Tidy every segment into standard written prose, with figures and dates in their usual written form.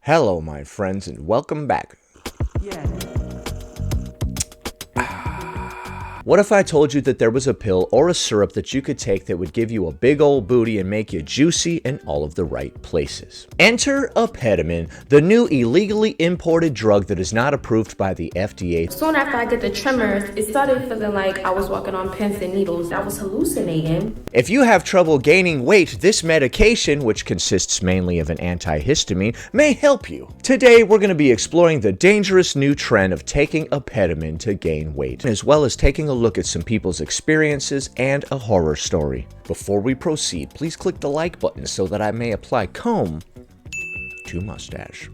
Hello, my friends, and welcome back. What if I told you that there was a pill or a syrup that you could take that would give you a big old booty and make you juicy in all of the right places? Enter Apetamin, the new illegally imported drug that is not approved by the FDA. Soon after I get the tremors, it started feeling like I was walking on pins and needles. I was hallucinating. If you have trouble gaining weight, this medication, which consists mainly of an antihistamine, may help you. Today, we're going to be exploring the dangerous new trend of taking Apetamin to gain weight, as well as taking a look at some people's experiences and a horror story. Before we proceed, please click the like button so that I may apply comb to mustache.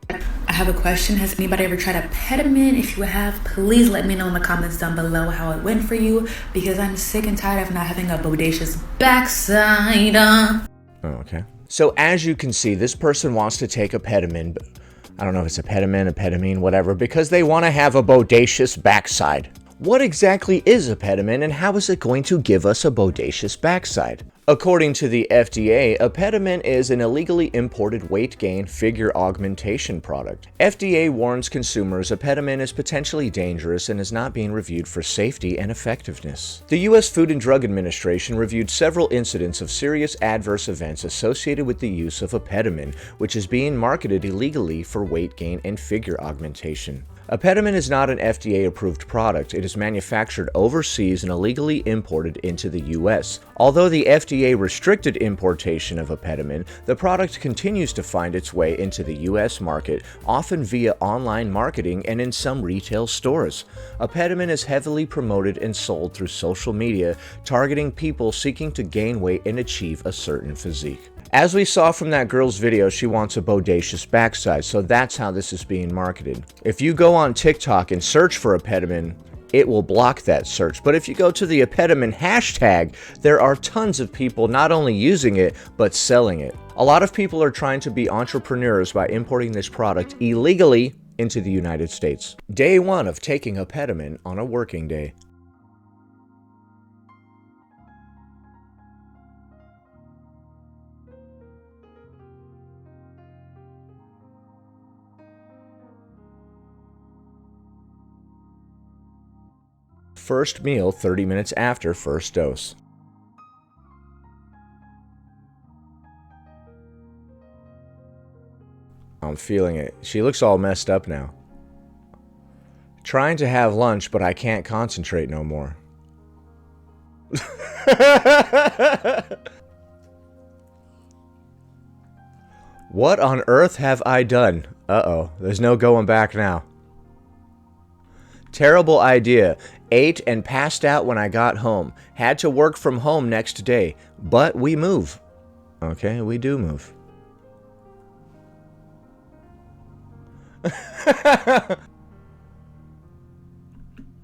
I have a question. Has anybody ever tried Apetamin? If you have, please let me know in the comments down below how it went for you, because I'm sick and tired of not having a bodacious backside. Oh, okay. So as you can see, this person wants to take Apetamin, but I don't know if it's Apetamin, whatever, because they want to have a bodacious backside. What exactly is Apetamin and how is it going to give us a bodacious backside? According to the FDA, Apetamin is an illegally imported weight gain figure augmentation product. FDA warns consumers Apetamin is potentially dangerous and is not being reviewed for safety and effectiveness. The U.S. Food and Drug Administration reviewed several incidents of serious adverse events associated with the use of Apetamin, which is being marketed illegally for weight gain and figure augmentation. Apetamin is not an FDA-approved product. It is manufactured overseas and illegally imported into the U.S. Although the FDA restricted importation of Apetamin, the product continues to find its way into the U.S. market, often via online marketing and in some retail stores. Apetamin is heavily promoted and sold through social media, targeting people seeking to gain weight and achieve a certain physique. As we saw from that girl's video, she wants a bodacious backside, so that's how this is being marketed. If you go on TikTok and search for Apetamin, it will block that search. But if you go to the Apetamin hashtag, there are tons of people not only using it, but selling it. A lot of people are trying to be entrepreneurs by importing this product illegally into the United States. Day 1 of taking Apetamin on a working day. First meal 30 minutes after first dose. I'm feeling it. She looks all messed up now. Trying to have lunch, but I can't concentrate no more. What on earth have I done? Uh-oh, there's no going back now. Terrible idea. Ate and passed out when I got home. Had to work from home next day. But we move. Okay, we do move.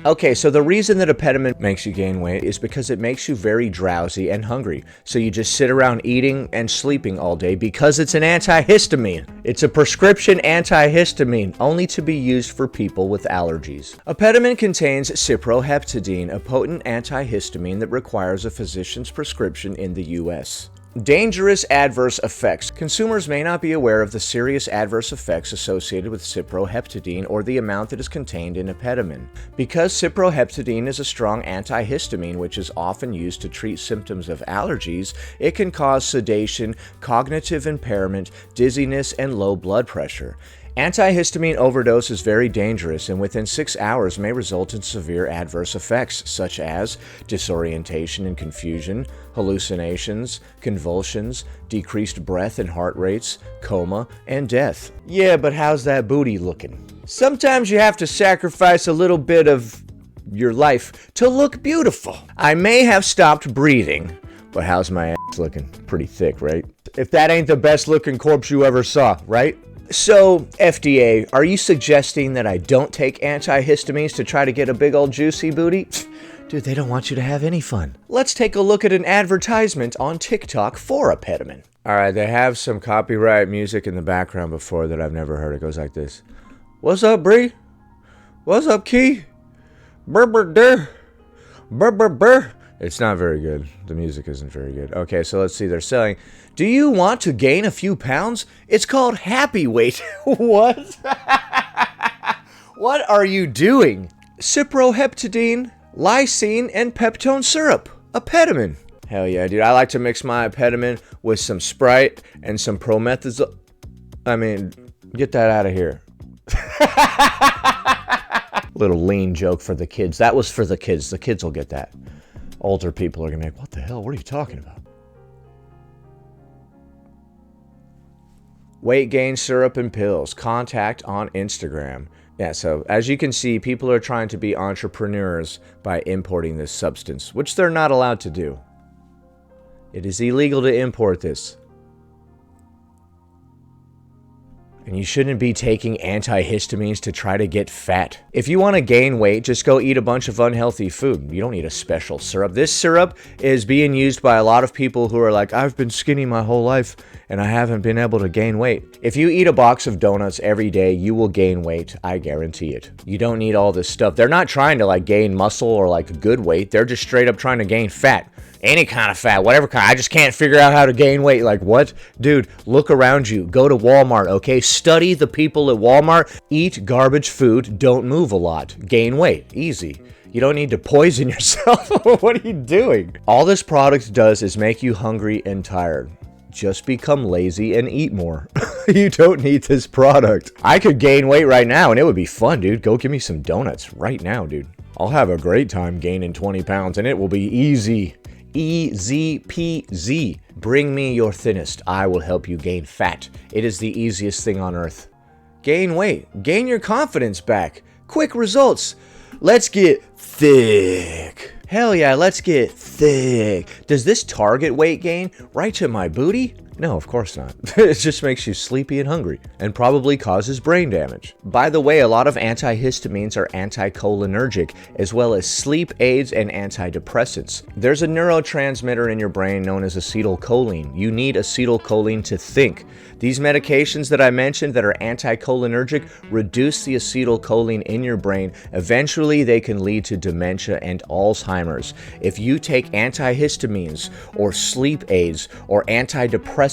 Okay, so the reason that Apetamin makes you gain weight is because it makes you very drowsy and hungry. So you just sit around eating and sleeping all day because it's an antihistamine. It's a prescription antihistamine, only to be used for people with allergies. Apetamin contains cyproheptadine, a potent antihistamine that requires a physician's prescription in the US. Dangerous adverse effects. Consumers may not be aware of the serious adverse effects associated with cyproheptadine or the amount that is contained in Apetamin. Because cyproheptadine is a strong antihistamine which is often used to treat symptoms of allergies, it can cause sedation, cognitive impairment, dizziness, and low blood pressure. Antihistamine overdose is very dangerous and within 6 hours may result in severe adverse effects such as disorientation and confusion, hallucinations, convulsions, decreased breath and heart rates, coma, and death. Yeah, but how's that booty looking? Sometimes you have to sacrifice a little bit of your life to look beautiful. I may have stopped breathing, but how's my ass looking? Pretty thick, right? If that ain't the best looking corpse you ever saw, right? So, FDA, are you suggesting that I don't take antihistamines to try to get a big old juicy booty? Dude, they don't want you to have any fun. Let's take a look at an advertisement on TikTok for Apetamin. Alright, they have some copyright music in the background before that I've never heard. It goes like this. What's up, Bree? What's up, Key? Brr, brr, brr. Brr, brr, brr. It's not very good. The music isn't very good. Okay, so let's see. They're selling. Do you want to gain a few pounds? It's called Happy Weight. What? What are you doing? Cyproheptadine, lysine, and peptone syrup. Apetamin. Hell yeah, dude. I like to mix my Apetamin with some Sprite and some promethazole. I mean, get that out of here. Little lean joke for the kids. That was for the kids. The kids will get that. Older people are gonna be like, what the hell? What are you talking about? Weight gain syrup and pills. Contact on Instagram. Yeah, so as you can see, people are trying to be entrepreneurs by importing this substance, which they're not allowed to do. It is illegal to import this. And you shouldn't be taking antihistamines to try to get fat. If you want to gain weight, just go eat a bunch of unhealthy food. You don't need a special syrup. This syrup is being used by a lot of people who are like, I've been skinny my whole life and I haven't been able to gain weight. If you eat a box of donuts every day, you will gain weight. I guarantee it. You don't need all this stuff. They're not trying to like gain muscle or like good weight. They're just straight up trying to gain fat. Any kind of fat, whatever kind. I just can't figure out how to gain weight. Like, what? Dude, look around you. Go to Walmart, okay? Study the people at Walmart. Eat garbage food. Don't move a lot. Gain weight. Easy. You don't need to poison yourself. What are you doing? All this product does is make you hungry and tired. Just become lazy and eat more. You don't need this product. I could gain weight right now and it would be fun, dude. Go give me some donuts right now, dude. I'll have a great time gaining 20 pounds and it will be easy. Easy peasy. Bring me your thinnest. I will help you gain fat. It is the easiest thing on earth. Gain weight. Gain your confidence back. Quick results. Let's get thick. Hell yeah, let's get thick. Does this target weight gain right to my booty? No, of course not. It just makes you sleepy and hungry, and probably causes brain damage. By the way, a lot of antihistamines are anticholinergic, as well as sleep aids and antidepressants. There's a neurotransmitter in your brain known as acetylcholine. You need acetylcholine to think. These medications that I mentioned that are anticholinergic reduce the acetylcholine in your brain. Eventually, they can lead to dementia and Alzheimer's. If you take antihistamines or sleep aids or antidepressants,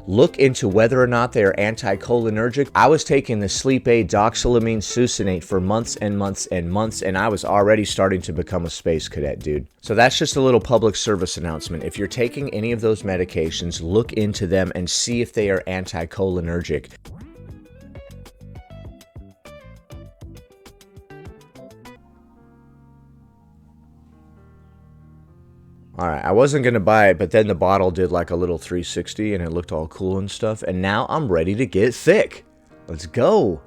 look into whether or not they are anticholinergic. I was taking the sleep aid doxylamine succinate for months and months and months, and I was already starting to become a space cadet, dude. So that's just a little public service announcement. If you're taking any of those medications, look into them and see if they are anticholinergic. Alright, I wasn't going to buy it, but then the bottle did like a little 360 and it looked all cool and stuff. And now I'm ready to get thick. Let's go.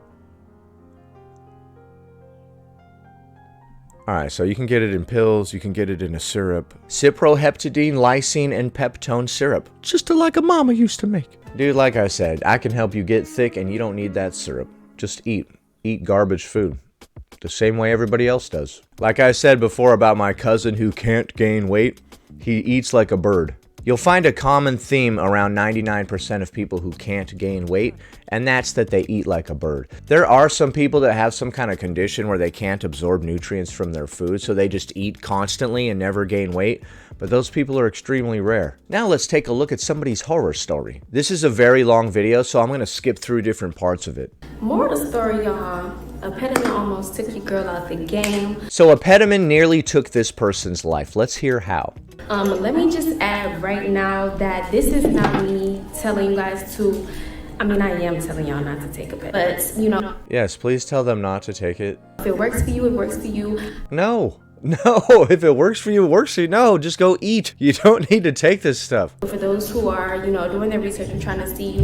Alright, so you can get it in pills, you can get it in a syrup. Cyproheptadine, lysine, and peptone syrup. Just like a mama used to make. Dude, like I said, I can help you get thick and you don't need that syrup. Just eat. Eat garbage food. The same way everybody else does. Like I said before about my cousin who can't gain weight, he eats like a bird. You'll find a common theme around 99% of people who can't gain weight, and that's that they eat like a bird. There are some people that have some kind of condition where they can't absorb nutrients from their food, so they just eat constantly and never gain weight, but those people are extremely rare. Now let's take a look at somebody's horror story. This is a very long video, so I'm going to skip through different parts of it. More of the story, y'all. Apetamin almost took your girl out the game. So Apetamin nearly took this person's life. Let's hear how. Let me just add right now that this is not me telling you guys to, I mean, I am telling y'all not to take Apetamin, but you know. Yes, please tell them not to take it. If it works for you, it works for you. No, if it works for you, it works for you. No, just go eat. You don't need to take this stuff. For those who are, doing their research and trying to see,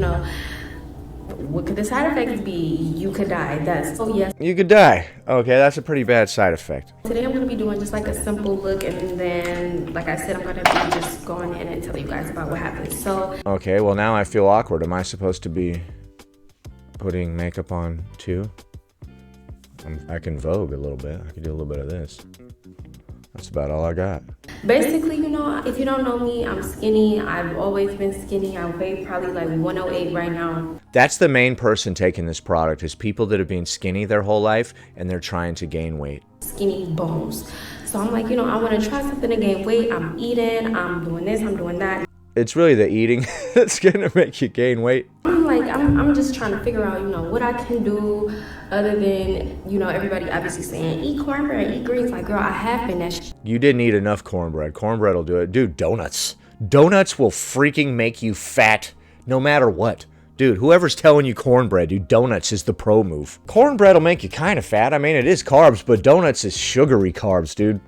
what could the side effects be? You could die. Yes. You could die. Okay, that's a pretty bad side effect. Today I'm going to be doing just like a simple look, and then, like I said, I'm going to be just going in and telling you guys about what happened. So. Okay, well now I feel awkward. Am I supposed to be putting makeup on too? I can vogue a little bit. I can do a little bit of this. That's about all I got. Basically, you know, if you don't know me, I'm skinny. I've always been skinny. I weigh probably like 108 right now. That's the main person taking this product, is people that have been skinny their whole life and they're trying to gain weight. Skinny bones. So I'm like, you know, I want to try something to gain weight. I'm eating, I'm doing this, I'm doing that. It's really the eating that's gonna make you gain weight. I'm just trying to figure out, you know, what I can do other than, you know, everybody obviously saying eat cornbread, eat greens. Like, girl, I have been that shit. You didn't eat enough cornbread. Cornbread will do it. Dude, donuts. Donuts will freaking make you fat no matter what. Dude, whoever's telling you cornbread, dude, donuts is the pro move. Cornbread will make you kind of fat. I mean, it is carbs, but donuts is sugary carbs, dude.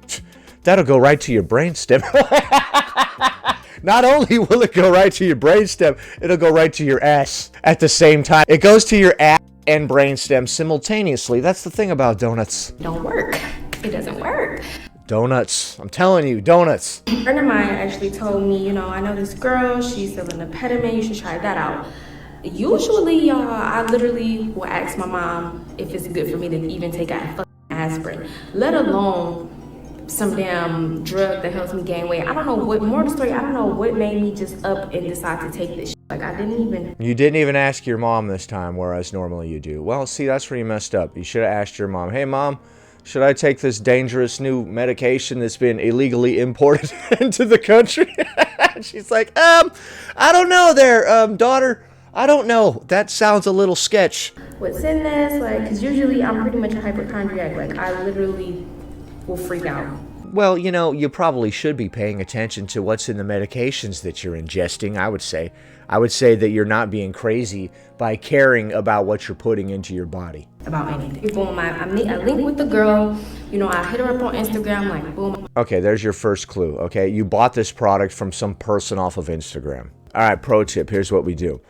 That'll go right to your brainstem. Not only will it go right to your brainstem, it'll go right to your ass at the same time. It goes to your ass and brainstem simultaneously. That's the thing about donuts. Don't work. It doesn't work. Donuts. I'm telling you, donuts. A friend of mine actually told me, you know, I know this girl, she's selling Apetamin, you should try that out. Usually, y'all, I literally will ask my mom if it's good for me to even take a fucking aspirin, let alone some damn drug that helps me gain weight. I don't know what, more of the story, I don't know what made me just up and decide to take this shit. Like, I didn't even. You didn't even ask your mom this time, whereas normally you do. Well, see, that's where you messed up. You should have asked your mom, hey, Mom, should I take this dangerous new medication that's been illegally imported into the country? She's like, I don't know there, daughter. I don't know. That sounds a little sketch. What's in this? Like, because usually I'm pretty much a hypochondriac. Like, I literally will freak out. Well, you know, you probably should be paying attention to what's in the medications that you're ingesting, I would say. I would say that you're not being crazy by caring about what you're putting into your body. About anything. Boom, I link with the girl. You know, I hit her up on Instagram, like, boom. Okay, there's your first clue, okay? You bought this product from some person off of Instagram. All right, pro tip, here's what we do.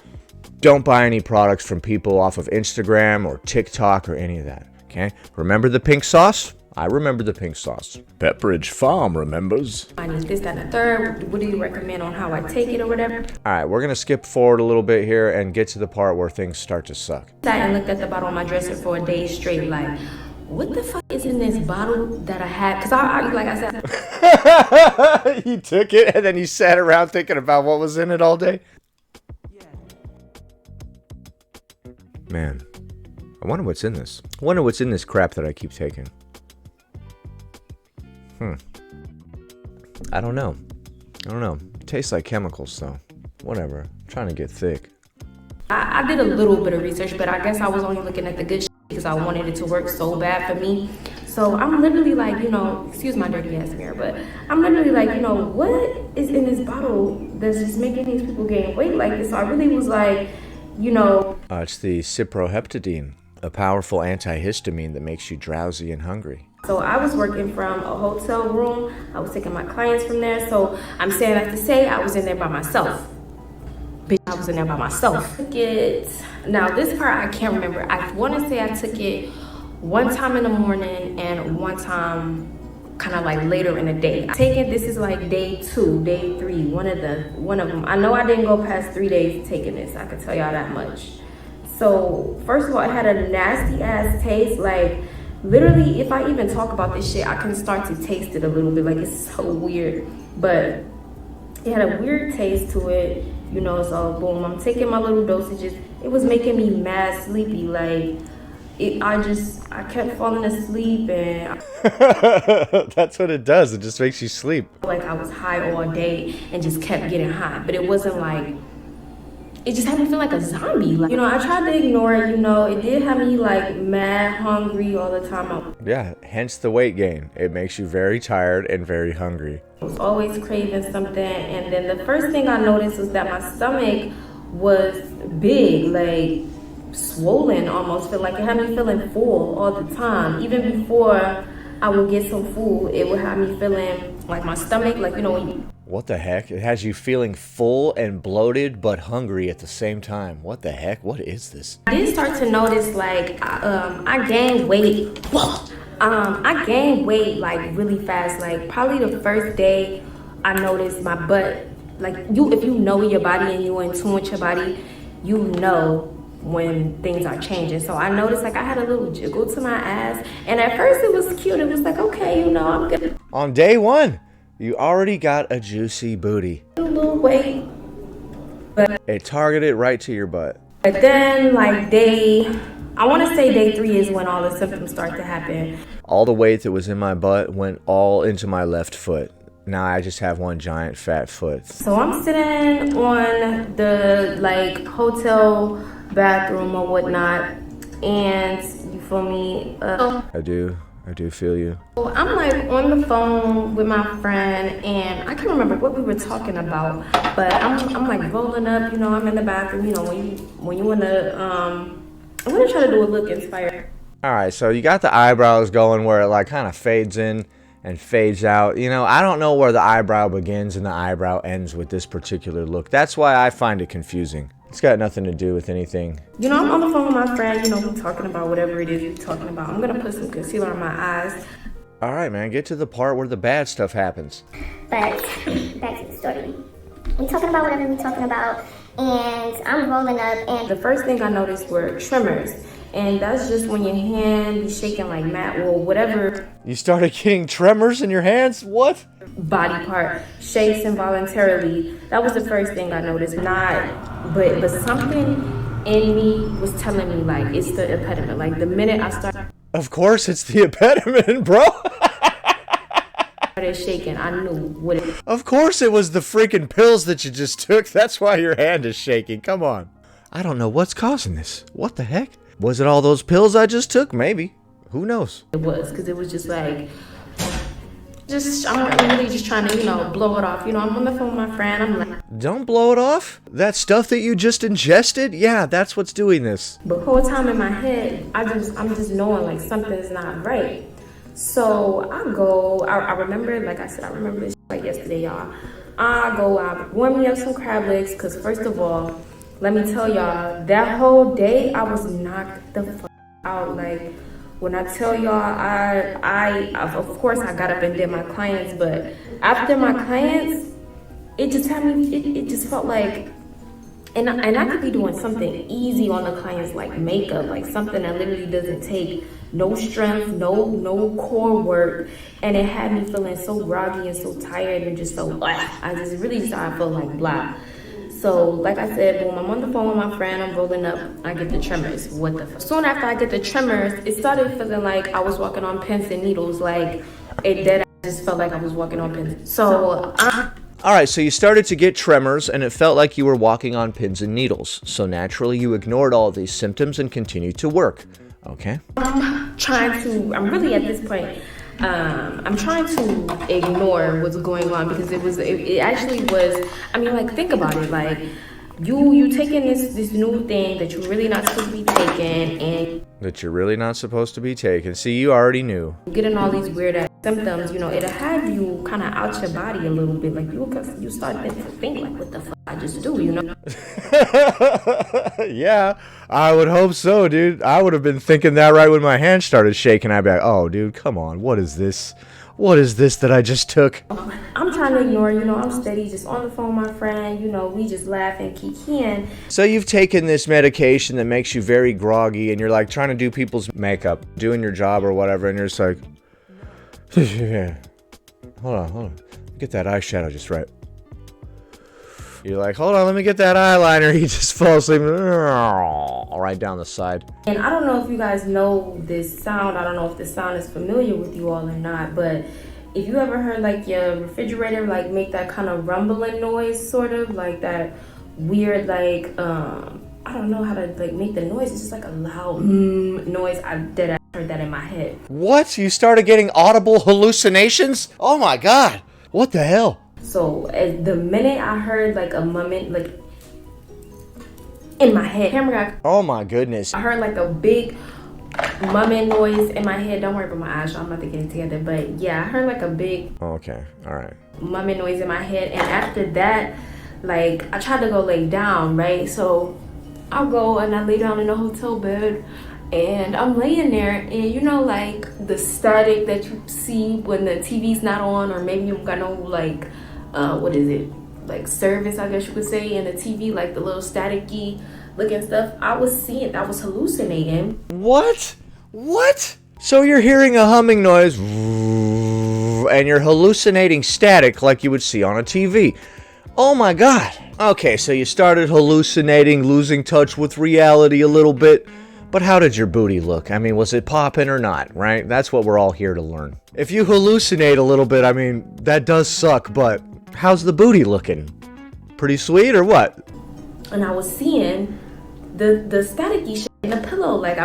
Don't buy any products from people off of Instagram or TikTok or any of that, okay? Remember the pink sauce? I remember the pink sauce. Pepperidge Farm remembers. I need this, that, and the third. What do you recommend on how I take it or whatever? All right, we're going to skip forward a little bit here and get to the part where things start to suck. Sat and looked at the bottle on my dresser for a day straight, like, what the fuck is in this bottle that I had? Because I like I said. You took it and then you sat around thinking about what was in it all day? Man, I wonder what's in this. I wonder what's in this crap that I keep taking. I don't know. It tastes like chemicals, though. Whatever. I'm trying to get thick. I did a little bit of research, but I guess I was only looking at the good shit because I wanted it to work so bad for me. So I'm literally like, you know, excuse my dirty ass mirror, but I'm literally like, you know, what is in this bottle that's just making these people gain weight like this? So I really was like, you know. It's the cyproheptadine, a powerful antihistamine that makes you drowsy and hungry. So I was working from a hotel room. I was taking my clients from there. So I'm saying that to say I was in there by myself. Bitch, I was in there by myself. Now this part I can't remember. I want to say I took it one time in the morning and one time kind of like later in the day. This is like day 2, day 3, one of them. I know I didn't go past 3 days taking this. I can tell y'all that much. So first of all, it had a nasty ass taste. Like, literally, if I even talk about this shit, I can start to taste it a little bit. Like, it's so weird. But it had a weird taste to it, you know. So boom, I'm taking my little dosages. It was making me mad sleepy. Like, I kept falling asleep, and that's what it does. It just makes you sleep. Like, I was high all day and just kept getting high. But it wasn't like, it just had me feel like a zombie. Like, you know, I tried to ignore it, you know. It did have me like mad hungry all the time. Yeah, hence the weight gain. It makes you very tired and very hungry. I was always craving something, and then the first thing I noticed was that my stomach was big, like swollen almost. Feel like it had me feeling full all the time. Even before I would get some food, it would have me feeling like my stomach, like, you know, when you... What the heck? It has you feeling full and bloated but hungry at the same time. What the heck? What is this? I did start to notice, like, I gained weight. I gained weight like really fast. Like, probably the first day I noticed my butt. Like, if you know your body and you're in tune with your body, you know when things are changing. So I noticed like I had a little jiggle to my ass, and at first it was cute. It was like, okay, you know, I'm good. On day one, you already got a juicy booty. A little weight. But it targeted right to your butt. But then like I want to say day 3 is when all the symptoms start to happen. All the weight that was in my butt went all into my left foot. Now I just have one giant fat foot. So I'm sitting on the like hotel bathroom or whatnot, and you feel me? I do feel you. So I'm like on the phone with my friend, and I can't remember what we were talking about, but I'm like rolling up, you know, I'm in the bathroom, you know, when you wanna I'm gonna try to do a look inspired. All right, so you got the eyebrows going where it like kind of fades in and fades out. You know, I don't know where the eyebrow begins and the eyebrow ends with this particular look. That's why I find it confusing. It's got nothing to do with anything. You know, I'm on the phone with my friend, you know, we're talking about whatever it is we're talking about. I'm gonna put some concealer on my eyes. All right, man, get to the part where the bad stuff happens. But back to the story. We talking about whatever we talking about, and I'm rolling up, and the first thing I noticed were tremors. And that's just when your hand be shaking like mad, well, whatever. You started getting tremors in your hands? What? Body part shakes involuntarily. That was the first thing I noticed. But something in me was telling me like it's the Apetamin. Like the minute I started. Of course, it's the Apetamin, bro. Started shaking, I knew what it. Of course, it was the freaking pills that you just took. That's why your hand is shaking. Come on. I don't know what's causing this. What the heck? Was it all those pills I just took? Maybe. Who knows? It was, because it was just like, I'm really just trying to, you know, blow it off. You know, I'm on the phone with my friend. I'm like, don't blow it off. That stuff that you just ingested? Yeah, that's what's doing this. But the whole time in my head, I'm just knowing like something's not right. So I remember, like I said, I remember this like yesterday, y'all. I warm me up some crab legs, because first of all, let me tell y'all, that whole day I was knocked the fuck out. Like, when I tell y'all, I of course I got up and did my clients, but after my clients, it just had me, it just felt like, and I could be doing something easy on the clients, like makeup, like something that literally doesn't take no strength, no core work, and it had me feeling so groggy and so tired and just so, I just really started feeling like blah. So, like I said, boom, I'm on the phone with my friend, I'm rolling up, I get the tremors. What the fuck? Soon after I get the tremors, it started feeling like I was walking on pins and needles, like I just felt like I was walking on pins. So, all right, so you started to get tremors and it felt like you were walking on pins and needles. So naturally you ignored all of these symptoms and continued to work. Okay. I'm really at this point, I'm trying to ignore what's going on, because it actually was, I mean, like, think about it, like, you taking this new thing that you're really not supposed to be taking, and that you're really not supposed to be taking. See, you already knew. Getting all these weird ass symptoms, you know, it'll have you kind of out your body a little bit, like you start to think like, what the fuck I just do, you know? Yeah, I would hope so, dude. I would have been thinking that right when my hand started shaking. I'd be like, oh, dude, come on. What is this? What is this that I just took? I'm trying to ignore, you know, I'm steady, just on the phone with my friend, you know, we just laugh and kikiing. So you've taken this medication that makes you very groggy, and you're like trying to do people's makeup, doing your job or whatever, and you're just like, yeah. Hold on. Get that eyeshadow just right. You're like, hold on, let me get that eyeliner. You just fall asleep right down the side. And I don't know if you guys know this sound. I don't know if this sound is familiar with you all or not, but if you ever heard like your refrigerator like make that kind of rumbling noise, sort of like that weird like I don't know how to like make the noise. It's just like a loud noise. I heard that in my head. What? You started getting audible hallucinations? Oh my god. What the hell? So the minute I heard like a moment like in my head, oh my goodness. I heard like a big mumming noise in my head. Don't worry about my eyes, I'm about to get it together. But yeah, I heard like a big okay, all right, mumming noise in my head. And after that, like I tried to go lay down, right? So I'll go and I lay down in the hotel bed, and I'm laying there, and you know, like the static that you see when the TV's not on, or maybe you've got no like what is it, like service, I guess you could say, in the TV, like the little staticky looking stuff. I was hallucinating. What? What? So you're hearing a humming noise, and you're hallucinating static like you would see on a TV. Oh my God. Okay, so you started hallucinating, losing touch with reality a little bit. But how did your booty look? I mean, was it popping or not, right? That's what we're all here to learn. If you hallucinate a little bit, I mean, that does suck, but how's the booty looking? Pretty sweet or what? And I was seeing the staticky shit in the pillow. Like,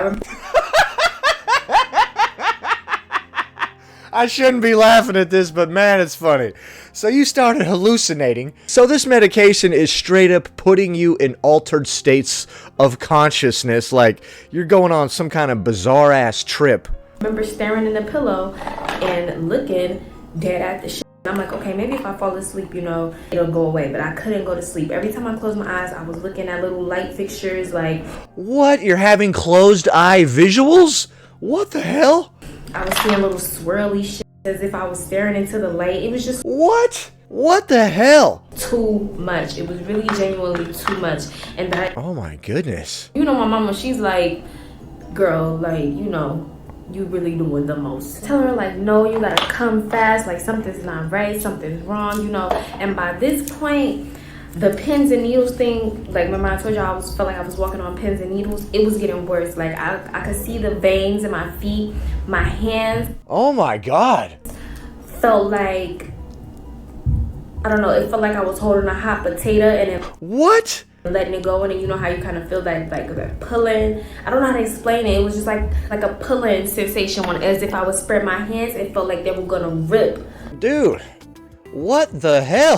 I shouldn't be laughing at this, but man, it's funny. So you started hallucinating. So this medication is straight up putting you in altered states of consciousness, like you're going on some kind of bizarre ass trip. I remember staring in the pillow and looking dead at the shit. I'm like, okay, maybe if I fall asleep, it'll go away. But I couldn't go to sleep. Every time I closed my eyes, I was looking at little light fixtures, like... What? You're having closed eye visuals? What the hell? I was seeing little swirly shit as if I was staring into the light. It was just... What? What the hell? Too much. It was really genuinely too much. And that... Oh my goodness. My mama, she's like, girl, like, you really doing the most. Tell her, like, no, you gotta come fast. Like, something's not right. Something's wrong, And by this point... The pins and needles thing, like, remember I told you I felt like I was walking on pins and needles? It was getting worse. Like, I could see the veins in my feet, my hands. Oh my God. Felt like, I don't know, it felt like I was holding a hot potato and then... What? Letting it go, and then how you kind of feel that, like, that pulling. I don't know how to explain it. It was just like a pulling sensation as if I would spread my hands. It felt like they were gonna rip. Dude, what the hell?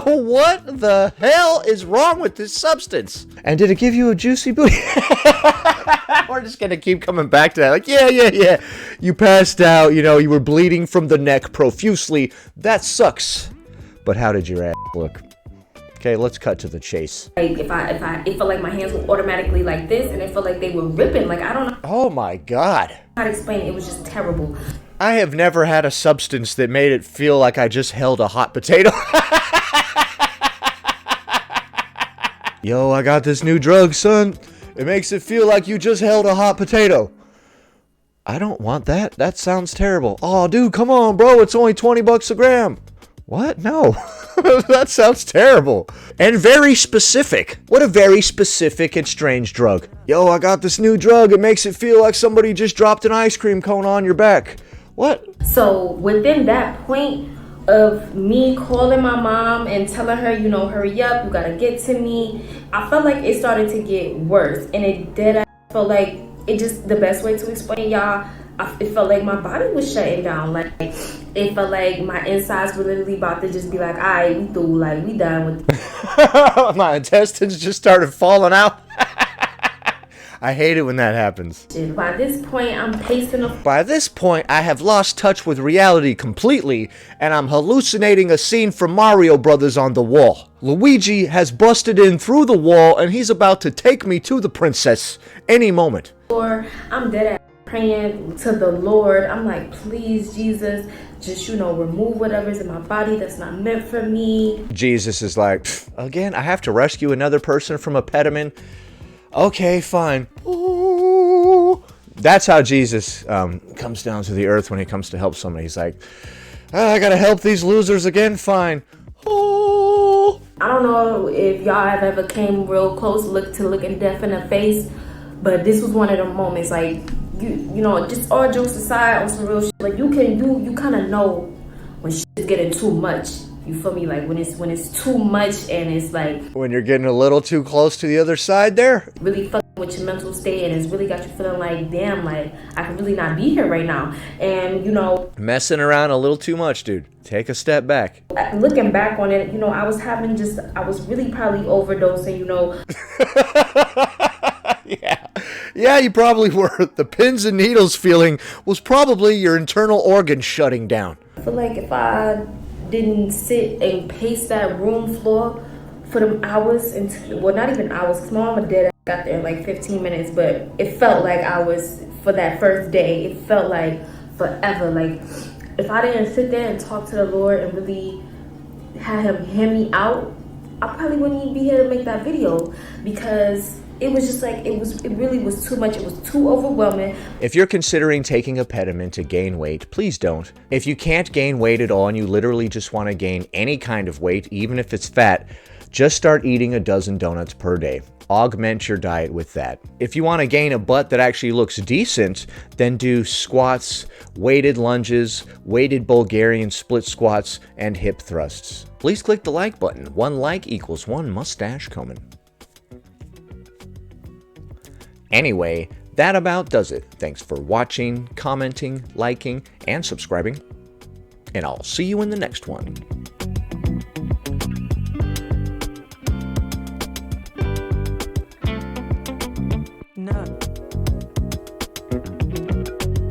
What the hell is wrong with this substance? And did it give you a juicy booty? We're just gonna keep coming back to that. Like, yeah. You passed out, you were bleeding from the neck profusely. That sucks. But how did your ass look? Okay, let's cut to the chase. Like, it felt like my hands were automatically like this, and it felt like they were ripping. Like, I don't know Oh my God. how to explain it. It was just terrible. I have never had a substance that made it feel like I just held a hot potato. Yo, I got this new drug, son. It makes it feel like you just held a hot potato. I don't want that. That sounds terrible. Oh, dude, come on, bro. It's only 20 bucks a gram. What? No. That sounds terrible. And very specific. What a very specific and strange drug. Yo, I got this new drug. It makes it feel like somebody just dropped an ice cream cone on your back. What? So within that point of me calling my mom and telling her, hurry up, you gotta get to me, I felt like it started to get worse. And it did. I felt like it just, the best way to explain, y'all, it felt like my body was shutting down. Like, it felt like my insides were literally about to just be like, all right, we through, like, we done with this. My intestines just started falling out. I hate it when that happens. By this point, I'm pacing. By this point, I have lost touch with reality completely, and I'm hallucinating a scene from Mario Brothers on the wall. Luigi has busted in through the wall, and he's about to take me to the princess any moment. I'm dead at praying to the Lord. I'm like, please, Jesus, just, remove whatever's in my body that's not meant for me. Jesus is like, again, I have to rescue another person from Apetamin. Okay, fine. Ooh. That's how Jesus comes down to the earth when he comes to help somebody. He's like, I gotta help these losers again? Fine. Ooh. I don't know if y'all have ever came real close to looking death in the face, but this was one of the moments, like, just all jokes aside, on some real shit, like, you kind of know when shit's getting too much. You feel me? Like, when it's too much, and it's like, when you're getting a little too close to the other side there, really fucking with your mental state, and it's really got you feeling like, damn, like, I could really not be here right now. And messing around a little too much, dude. Take a step back. Looking back on it, I was really probably overdosing. Yeah, you probably were. The pins and needles feeling was probably your internal organs shutting down. I feel like if I didn't sit and pace that room floor for them hours, well, not even hours, because my mama dead got there in like 15 minutes, but it felt like I was, for that first day, it felt like forever. Like, if I didn't sit there and talk to the Lord and really had him hand me out, I probably wouldn't even be here to make that video, because it was just like, it really was too much. It was too overwhelming. If you're considering taking Apetamin to gain weight, please don't. If you can't gain weight at all and you literally just want to gain any kind of weight, even if it's fat, just start eating a dozen donuts per day. Augment your diet with that. If you want to gain a butt that actually looks decent, then do squats, weighted lunges, weighted Bulgarian split squats, and hip thrusts. Please click the like button. 1 like equals 1 mustache coming. Anyway, that about does it. Thanks for watching, commenting, liking, and subscribing. And I'll see you in the next one. No.